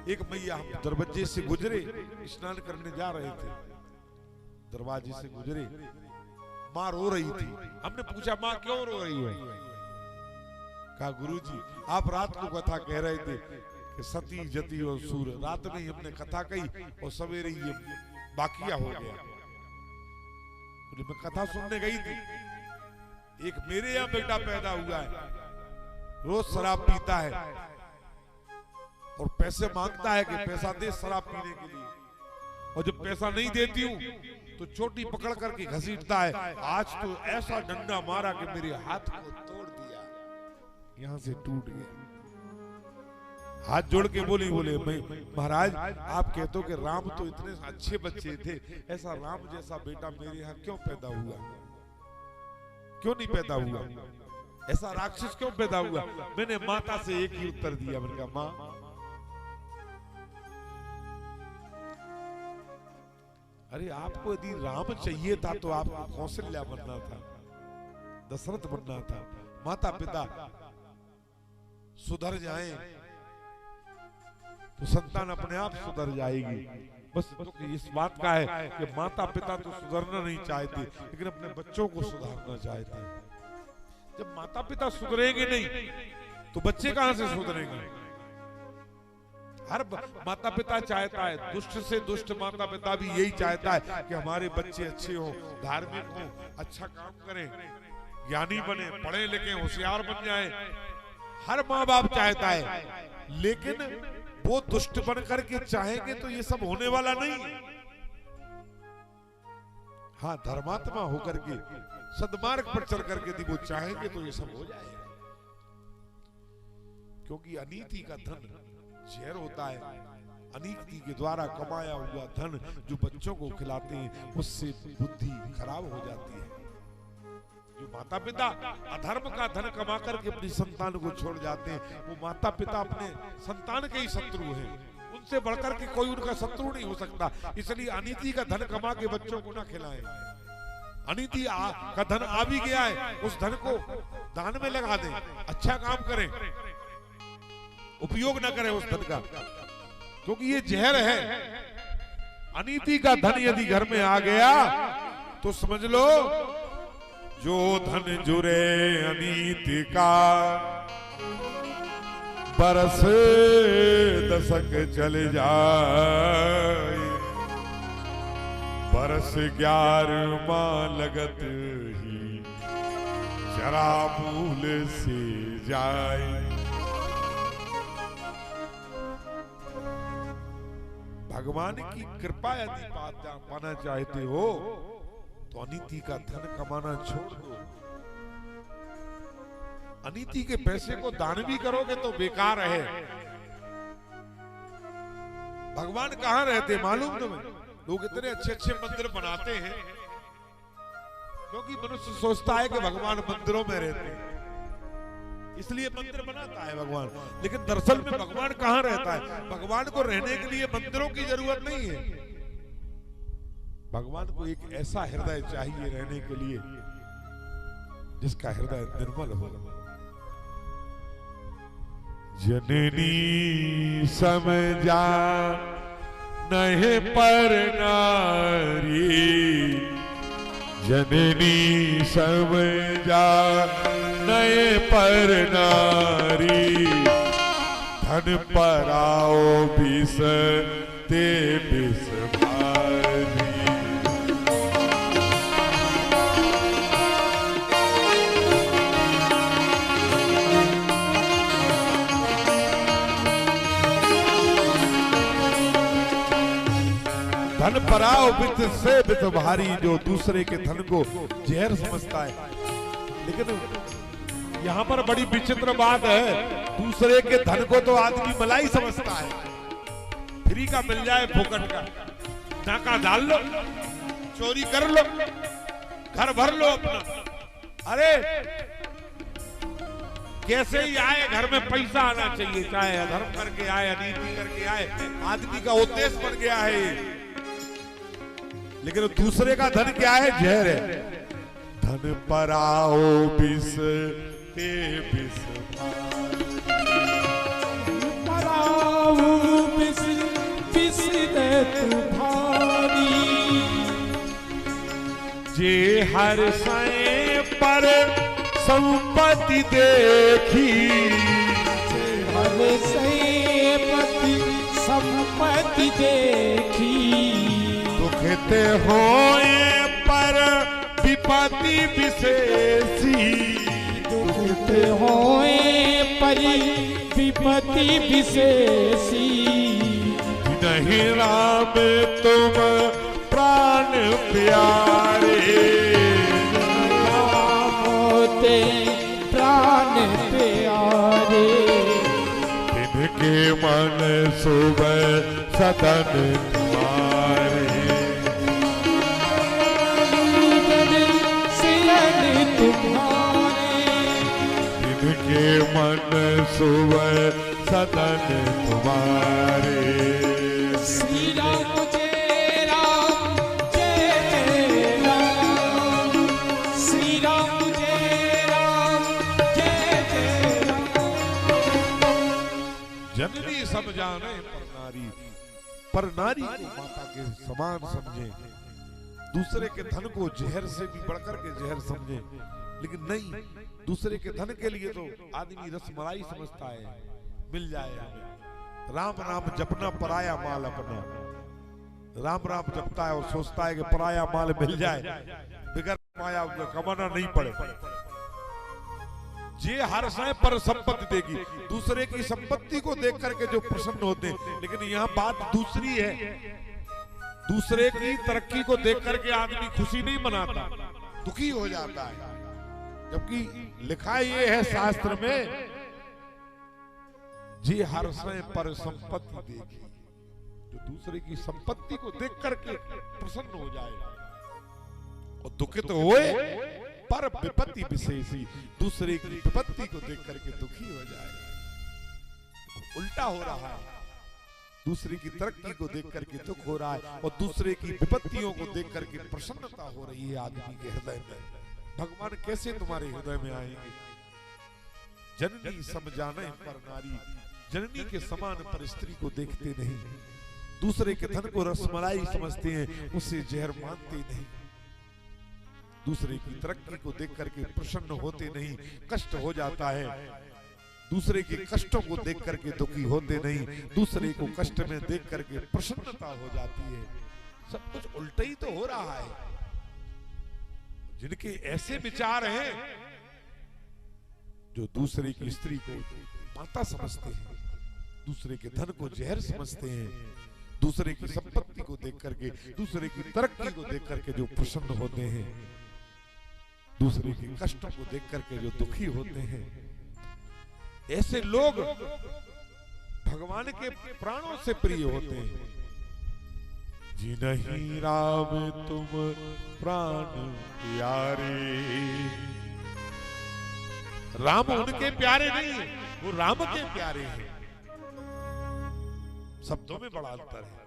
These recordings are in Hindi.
एक मैया हम दरवाजे से गुजरे, स्नान करने जा रहे थे, दरवाजे से गुजरे, माँ रो रही थी। हमने पूछा माँ क्यों रो रही हो? कहा गुरुजी आप रात को कथा कह रहे थे कि सती जति और सूर, रात में ही हमने कथा कही और सवेरे ये बाकिया हो गया। मैं कथा सुनने गई थी, एक मेरे यहाँ बेटा पैदा हुआ है, रोज शराब पीता है और पैसे मांगता है कि पैसा दे शराब पीने के लिए, और जब पैसा नहीं देती हूँ तो चोटी पकड़ करके घसीटता है। आज तो ऐसा डंडा मारा कि मेरे हाथ को तोड़ दिया, यहां से टूट गया। हाथ जोड़ के बोले मैं महाराज आप कहते हो कि राम तो इतने अच्छे बच्चे थे, ऐसा राम जैसा बेटा मेरे यहाँ क्यों पैदा हुआ, क्यों नहीं पैदा हुआ, ऐसा राक्षस क्यों पैदा हुआ? मैंने माता से एक ही उत्तर दिया, मैंने कहा माँ अरे आपको यदि राम चाहिए था तो आपको कौशल्या बनना था, दशरथ बनना था। माता पिता सुधर जाएं तो संतान अपने आप सुधर जाएगी। बस तो इस बात का है कि माता पिता तो सुधरना नहीं चाहते, लेकिन अपने बच्चों को सुधारना चाहते हैं। जब माता पिता सुधरेंगे नहीं तो बच्चे कहां से सुधरेंगे? हर माता पिता चाहता है, दुष्ट से दुष्ट माता पिता भी यही चाहता है कि हमारे बच्चे अच्छे हों, धार्मिक हों, अच्छा काम करें, ज्ञानी बने, पढ़े लिखे, होशियार बन जाएं। हर माँ बाप चाहता है, लेकिन वो दुष्ट बन करके चाहेंगे तो ये सब होने वाला नहीं। हाँ, धर्मात्मा होकर के सद्मार्ग पर चल करके यदि वो चाहेंगे तो ये सब हो जाएगा। क्योंकि अनीति का धन जहर होता है। अनीति के द्वारा कमाया हुआ धन जो बच्चों को खिलाते हैं उससे बुद्धि खराब हो जाती है। जो माता पिता अधर्म का धन कमा करके अपनी संतान को छोड़ जाते हैं, वो माता पिता अपने संतान के ही शत्रु हैं, उनसे बढ़कर के कोई उनका शत्रु नहीं हो सकता। इसलिए अनीति का धन कमा के बच्चों को ना खिलाएं। अनीति का धन आ भी गया है, उस धन को दान में लगा दें, अच्छा काम करें, उपयोग ना करें उस धन का, क्योंकि ये जहर है। अनीति का धन यदि घर में आ गया तो समझ लो जो धन जुरे अनीति का, बरस दशक चल जाए, बरस 11वां लगत ही जरा भूल से जाए। भगवान की कृपा यदि पाना चाहते हो तो अनीति का धन कमाना छोड़ दो। अनीति के पैसे को दान भी करोगे तो बेकार है। भगवान कहां रहते मालूम तुम्हें? लोग इतने अच्छे अच्छे मंदिर बनाते हैं क्योंकि मनुष्य सोचता है कि भगवान मंदिरों में रहते हैं, इसलिए मंदिर बनाता है भगवान। लेकिन दरअसल में भगवान कहां रहता है? भगवान को रहने के लिए मंदिरों की जरूरत नहीं है। भगवान को एक ऐसा हृदय चाहिए रहने के लिए जिसका हृदय निर्मल हो। जननी समझा नहीं पर नारी, जननी समझा नहीं पर नारी, धन पर आओ विष ते विष भारी। धन पराओ वित्त से वित्त भारी, जो दूसरे के धन को जहर समझता है। लेकिन यहाँ पर बड़ी विचित्र बात है, दूसरे के धन को तो आदमी मलाई समझता है। फ्री का मिल जाए, फोकट का, नाका डाल लो, चोरी कर लो, घर भर लो अपना। अरे कैसे ही आए, घर में पैसा आना चाहिए, चाहे अधर्म करके आए, अनीति करके आए, आदमी का उद्देश्य बन गया है। लेकिन दूसरे का धन क्या है? जहर है। धन पराओ विष ते विष, पराओ विष हर साए पर संपत्ति देखी, हर साए पति संपत्ति देखी, दुखते होए पर विपत्ति विशेषी, दुखते होए पर विपत्ति विशेषी, नहीं राम तुम प्राण प्यारे, राम होते प्राण प्यारे, इनके मन सुबह सदन तुम्हारे, सियन तुम्हारे, इनके मन सुबह सदन तुम्हारे। श्री राम जय राम जय जय राम, श्री राम जय राम जय जय राम। जननी सब जाने पर नारी को माता के समान समझे, दूसरे के धन को जहर से भी बढ़कर के जहर समझे, लेकिन नहीं, दूसरे के धन के लिए तो आदमी रसमलाई समझता है, मिल जाए हमें। राम राम जपना पराया माल अपना, राम राम जपता है और सोचता है कि पराया माल मिल जाए, बिगर पाया कमाना नहीं पड़े। जे हर समय पर संपत्ति देगी, दूसरे की संपत्ति को देख करके जो प्रसन्न होते हैं, लेकिन यहाँ बात दूसरी है, दूसरे की तरक्की को देख करके आदमी खुशी नहीं मनाता, दुखी हो जाता है। जबकि लिखा ये है शास्त्र में, जी हर समय पर संपत्ति देखी, जो दूसरे की संपत्ति को देख करके प्रसन्न हो जाए, और दुखित होए पर विपत्ति विशेषी, दूसरे की विपत्ति को देख करके दुखी हो जाए। उल्टा हो रहा है, दूसरे की तरक्की को देख करके दुख हो रहा है, और दूसरे की विपत्तियों को देख करके प्रसन्नता हो रही है आदमी के हृदय में। भगवान कैसे तुम्हारे हृदय में आएंगे? जननी सम जाने पर नारी, जननी के समान पर स्त्री को देखते नहीं, दूसरे के धन को रसमलाई समझते हैं, उसे जहर मानते नहीं, दूसरे की तरक्की को देख करके प्रसन्न होते नहीं, कष्ट हो जाता है, दूसरे के कष्टों को देख करके दुखी होते नहीं, दूसरे को कष्ट में देख करके प्रसन्नता हो जाती है। सब कुछ उल्टा ही तो हो रहा है। जिनके ऐसे विचार हैं, जो दूसरे की स्त्री को माता समझते हैं, दूसरे के धन को जहर समझते हैं, दूसरे की संपत्ति को देख करके, दूसरे की तरक्की को देख करके जो प्रसन्न होते हैं, दूसरे के कष्टों को देख करके जो दुखी होते हैं, ऐसे लोग भगवान के प्राणों से प्रिय होते हैं। जी नहीं राम तुम प्राण प्यारे, राम उनके प्यारे नहीं, वो राम के प्यारे हैं। शब्दों में बड़ा अंतर है।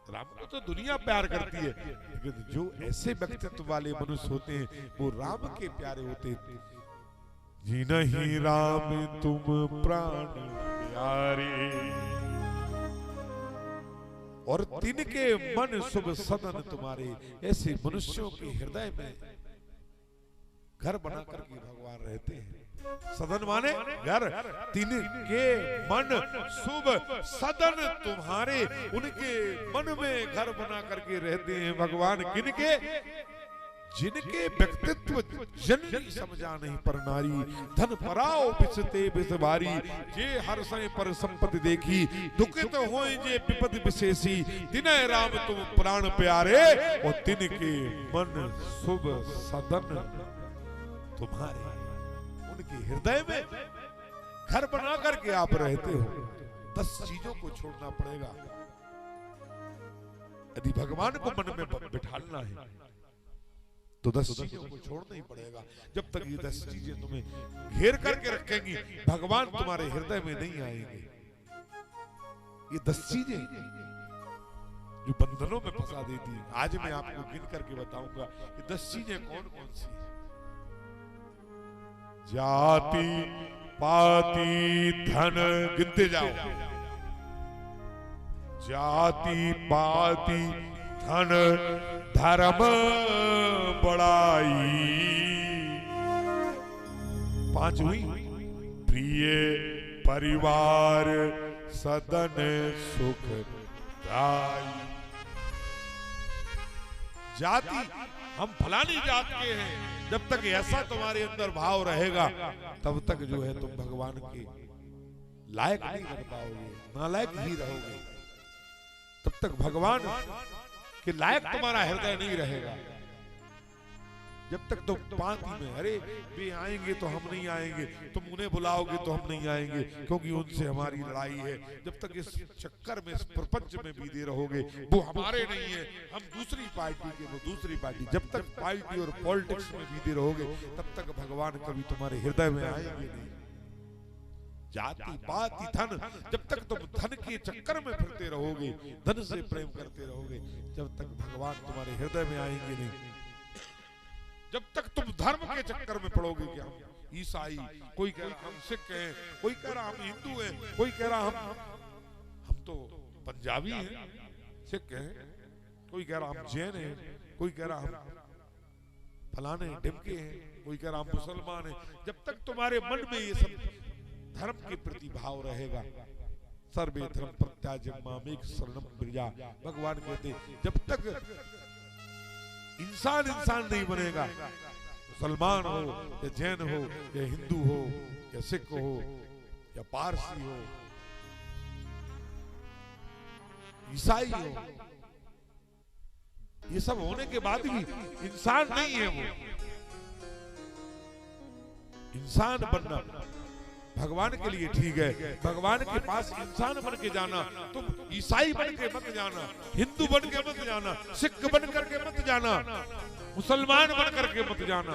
राम को तो दुनिया प्यार करती है, लेकिन जो ऐसे व्यक्तित्व वाले मनुष्य होते हैं वो राम के प्यारे होते हैं। जी नहीं राम तुम प्राण प्यारे, और तिनके मन शुभ सदन तुम्हारे, ऐसे मनुष्यों के हृदय में घर बना करके भगवान रहते हैं। सदन माने घर, तिनके मन शुभ सदन तुम्हारे, उनके मन में घर बना करके रहते हैं भगवान। किनके? जिनके व्यक्तित्व जननी समझा नहीं पर नारी, धन पराओ बिसते बिसवारी, जे हर समय पर संपत्ति देखी, दुखित होए जे विपद विशेषी, तिनय राम तुम प्राण प्यारे, और तिनके मन शुभ सदन तुम्हारे। उनके हृदय में घर बना करके आप रहते हो। 10 चीजों को छोड़ना पड़ेगा यदि भगवान को मन में बिठाना है, तो 10 चीजों को छोड़ना ही पड़ेगा। जब तक ये 10 चीजें तुम्हें घेर करके रखेंगी, भगवान तुम्हारे हृदय में नहीं आएंगे। ये 10 चीजें जो बंधनों में फंसा देती है, आज मैं आपको गिन करके बताऊंगा ये 10 चीजें कौन कौन सी। जाति पाति धन, गिनते जाओ। जाति पाति धन धर्म बड़ाई। 5 हुई। प्रिय परिवार सदन सुख दाई। जाति हम फलानी जात के हैं, जब तक ऐसा तुम्हारे अंदर भाव रहेगा तब तक जो है तुम भगवान के लायक नहीं बन पाओगे, नालायक ही रहोगे। तब तक भगवान के लायक तुम्हारा हृदय नहीं रहेगा। जब तक तुम पांति में, अरे वे आएंगे तो हम नहीं आएंगे, तुम उन्हें बुलाओगे तो हम नहीं आएंगे क्योंकि उनसे हमारी लड़ाई है। जब तक इस चक्कर में, इस प्रपंच में बीते रहोगे, वो हमारे नहीं है, हम दूसरी पार्टी के, वो दूसरी पार्टी, जब तक पार्टी और पॉलिटिक्स में बीते रहोगे तब तक भगवान कभी तुम्हारे हृदय में आएंगे नहीं। जाति पाति धन, जब तक तुम धन के चक्कर में फिरते रहोगे, धन से प्रेम करते रहोगे, जब तक भगवान तुम्हारे हृदय में आएंगे नहीं। जब तक तुम धर्म के चक्कर में पड़ोगे कि हम ईसाई, कोई कह रहा हम सिख हैं, कोई कह रहा हम हिंदू हैं, कोई कह रहा हम तो पंजाबी हैं, सिख हैं, कोई कह रहा हम जैन हैं, कोई कह रहा हम फलाने ढिमके हैं, कोई कह रहा हम मुसलमान हैं। जब तक तुम्हारे मन में ये सब धर्म के प्रति भाव रहेगा, सर्वे धर्म प्रत्याज्य मामेक शरणम व्रजा, भगवान कहते जब तक इंसान नहीं बनेगा, मुसलमान हो या जैन हो या हिंदू हो या सिख हो या पारसी हो, ईसाई हो, ये सब होने के बाद भी इंसान नहीं है। वो इंसान बनना भगवान के लिए ठीक है, भगवान के पास इंसान बन के जाना। तुम ईसाई बन के मत जाना, हिंदू बन के मत जाना, सिख बन करके मत जाना, मुसलमान बन करके मत जाना।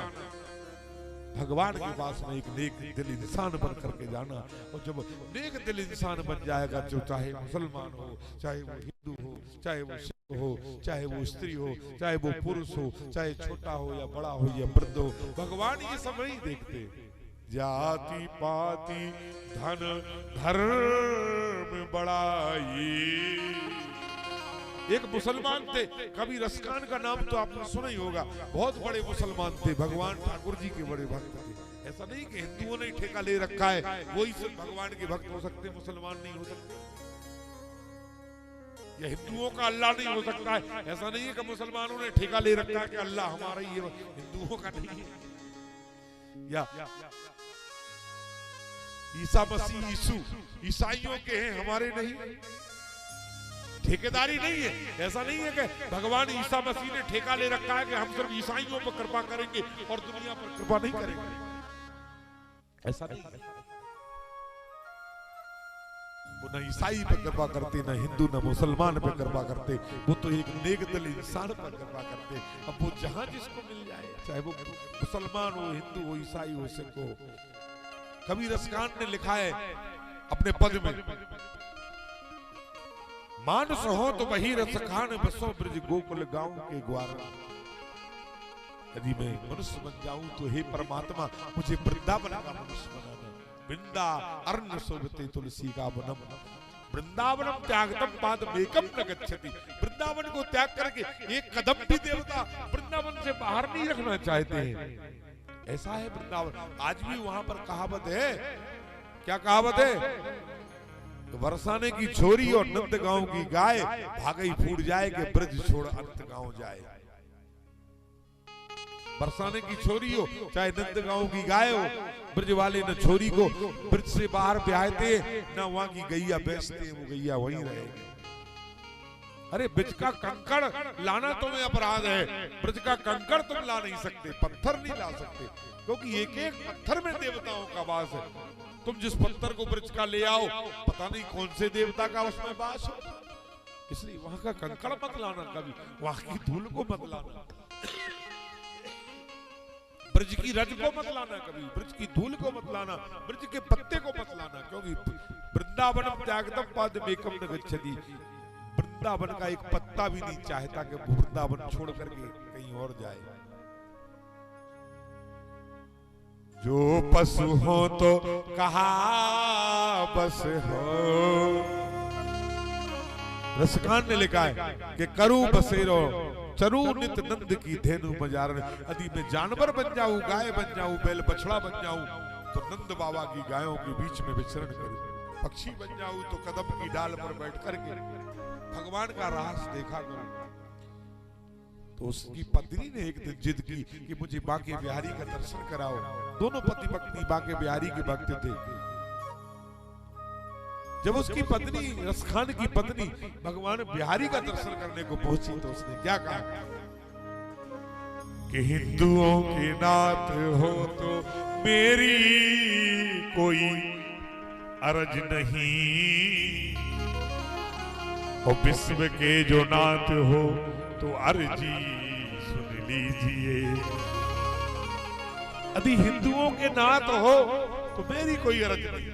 भगवान के पास में एक नेक दिल इंसान बन करके जाना। और जब नेक दिल इंसान बन जाएगा, जो चाहे मुसलमान हो, चाहे वो हिंदू हो, चाहे वो सिख हो, चाहे वो स्त्री हो, चाहे वो पुरुष हो, चाहे छोटा हो या बड़ा हो या वृद्ध हो, भगवान ये सब नहीं देखते। जाति पाति धन धर्म बड़ाई। एक मुसलमान थे, कभी रसकान का नाम तो आपने सुना ही होगा, बहुत बड़े मुसलमान थे, भगवान ठाकुर जी के बड़े भक्त थे। ऐसा नहीं कि हिंदुओं ने ठेका ले रखा है वही सिर्फ भगवान के भक्त हो सकते, मुसलमान नहीं हो सकते, या हिंदुओं का अल्लाह नहीं हो सकता है। ऐसा नहीं है कि मुसलमानों ने ठेका ले रखा है कि अल्लाह हमारा ही है, हिंदुओं का नहीं है। या ईसा मसीह यीशु ईसाइयों के हैं, हमारे नहीं, ठेकेदारी नहीं है। ऐसा नहीं है कि भगवान ईसा मसीह ने ठेका ले रखा है कि हम सिर्फ ईसाइयों पर कृपा करेंगे और दुनिया पर कृपा नहीं करेंगे, ऐसा नहीं है। वो न ईसाई पर कृपा करते, न हिंदू न मुसलमान पर कृपा करते, वो तो एक नेक दिल इंसान पर कृपा करते। अब वो जहां जिसको मिल जाए, चाहे वो मुसलमान हो, हिंदू हो, ईसाई हो, सिख हो। कबीर रसकान ने लिखा है अपने पद में, मानस हो तो वही रसखान, बसो ब्रज गोकुल गांव के ग्वार। यदि मैं मनुष्य बन जाऊं तो हे परमात्मा मुझे वृंदावन का मनुष्य बनाना। वृंदा अर्ण शोभते तुलसी का वनम, वृंदावनम त्यागतम पादमेकम न गच्छति। वृंदावन को त्याग करके एक कदम भी देवता वृंदावन से बाहर नहीं रखना चाहते हैं। ऐसा है वृंदावन। आज भी वहां पर कहावत है, क्या कहावत है? बरसाने की छोरी और नंद गांव की गाय, भागई फूट जाए कि ब्रज छोड़ अंत गांव जाए। बरसाने की छोरी हो चाहे नंद गांव की गाय हो, ब्रज वाले न छोरी को ब्रज से बाहर ब्याहते, न वहां की गैया बेचते, वो गैया वहीं रहेगी। अरे ब्रज का कंकड़ लाना तुम्हें अपराध है, ब्रज का कंकड़ तुम ला नहीं सकते, पत्थर नहीं ला सकते, क्योंकि एक एक पत्थर में देवताओं का वास है। तुम जिस पत्थर को ब्रज का ले आओ, पता नहीं कौन से देवता का उसमें वास हो, इसलिए वहां का कंकड़ मत लाना, कभी वहां की धूल को मत लाना, ब्रज की रज को मत लाना, कभी ब्रज की धूल को मत लाना, ब्रज के पत्ते को मत लाना, क्योंकि वृंदावनम त्यागतम पादमेकम न गच्छति। वृंदावन का एक पत्ता भी नहीं चाहता कि वृंदावन छोड़ करके कहीं और जाए। जो पशु हो तो कहा बस हो, रसकान ने लिखा है कि करू बसेरो चरू नित नंद की धेनु मजार, यदि मैं जानवर बन जाऊं, गाय बन जाऊं, बैल बछड़ा बन जाऊं, तो नंद बाबा की गायों के बीच में विचरण करूं। पक्षी बन जाऊं तो कदम की डाल पर बैठ करके भगवान का रास देखा करूं। तो उसकी पत्नी ने एक दिन जिद की कि मुझे बांके बिहारी का दर्शन कराओ। दोनों पति पत्नी बांके बिहारी के भक्त थे। जब उसकी पत्नी, रसखान की पत्नी भगवान बिहारी का दर्शन करने को पहुंची तो उसने क्या कहा कि हिंदुओं के नाथ हो तो मेरी कोई अर्ज नहीं, और विश्व के जो नाथ हो तो अर्जी सुन लीजिए। यदि हिंदुओं के नाथ हो तो मेरी कोई अर्ज नहीं,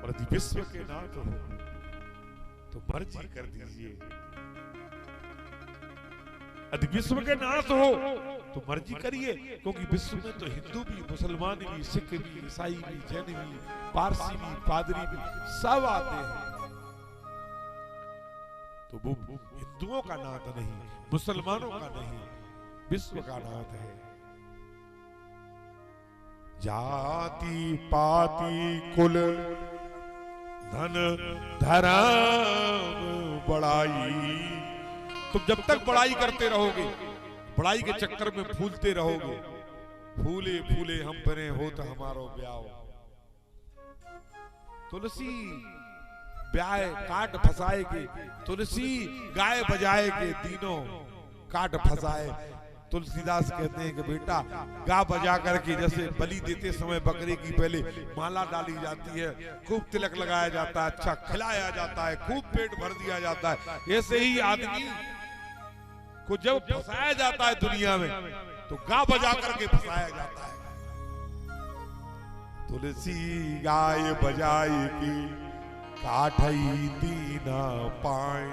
और यदि विश्व के नाथ हो तो मर्जी कर दीजिए। यदि विश्व के नाथ हो तो मर्जी करिए, क्योंकि विश्व में तो हिंदू भी, मुसलमान भी, सिख भी, ईसाई भी, जैन भी, पारसी भी, पादरी भी सब आते हैं। तो वो हिंदुओं का नाथ नहीं, मुसलमानों का नहीं, विश्व का नाथ है। जाति पाति कुल धन धर्म बड़ाई, तुम जब तक बड़ाई करते रहोगे, बड़ाई के चक्कर में फूलते रहोगे, फूले फूले हम बने हो तो हमारो ब्याह। तुलसी ब्याह काट फसाए के, तुलसी गाय बजाए के, तीनों काट फसाए। तुलसीदास कहते हैं कि बेटा गा बजा करके, जैसे बलि देते समय बकरे की पहले माला डाली जाती है, खूब तिलक लगाया जाता है, अच्छा खिलाया जाता है, खूब पेट भर दिया जाता है, ऐसे ही आदमी को जब फंसाया जाता है दुनिया में तो गा बजा करके फंसाया जाता है। तुलसी गाय बजाई की काठई दीना पाए,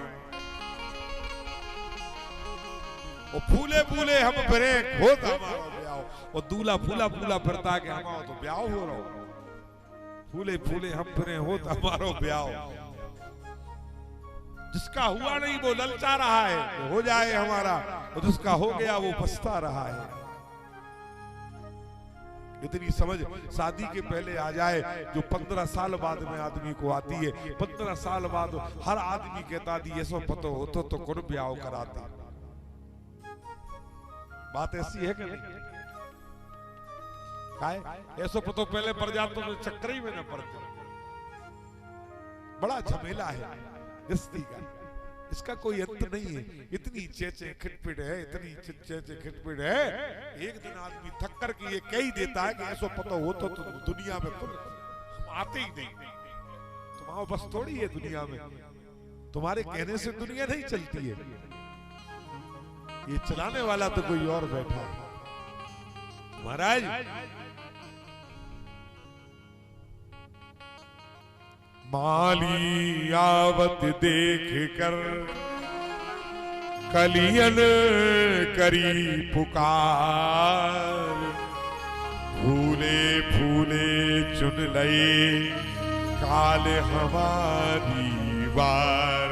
और फूले फूले हम फिरे खोत हमारा ब्याह। और दूल्हा फूला फूला फिरता है कि हमारा तो ब्याह हो रहा हो, फूले फूले हम फिरे हो तो हमारा ब्याह। जिसका हुआ नहीं वो ललचा रहा है तो हो जाए हमारा, और जिसका हो गया वो पछता रहा है। इतनी समझ शादी के पहले आ जाए जो 15 साल बाद में आदमी को आती है। 15 साल बाद हर आदमी कहता दी ऐसा पता हो तो कौन ब्याह कराता। बात ऐसी है कि नहीं? ऐसा पता पहले पड़ जाता तो चक्कर ही में न पड़ते। बड़ा झमेला है गृहस्थी का, इसका कोई अंत नहीं है। इतनी चेचे खिटपिट है, इतनी चेचे खिटपिट है, एक दिन आदमी थक कर के ये कह ही देता है कि ऐसा पता हो तो दुनिया में तुम हम आते ही नहीं, तुम्हारा बस थोड़ी है दुनिया में, तुम्हारे कहने से दुनिया नहीं चलती है, ये चलाने वाला तो कोई और बैठा है। महाराज माली आवत देख कर कलियन करी पुकार, फूले फूले चुन लए काल हमारी बार।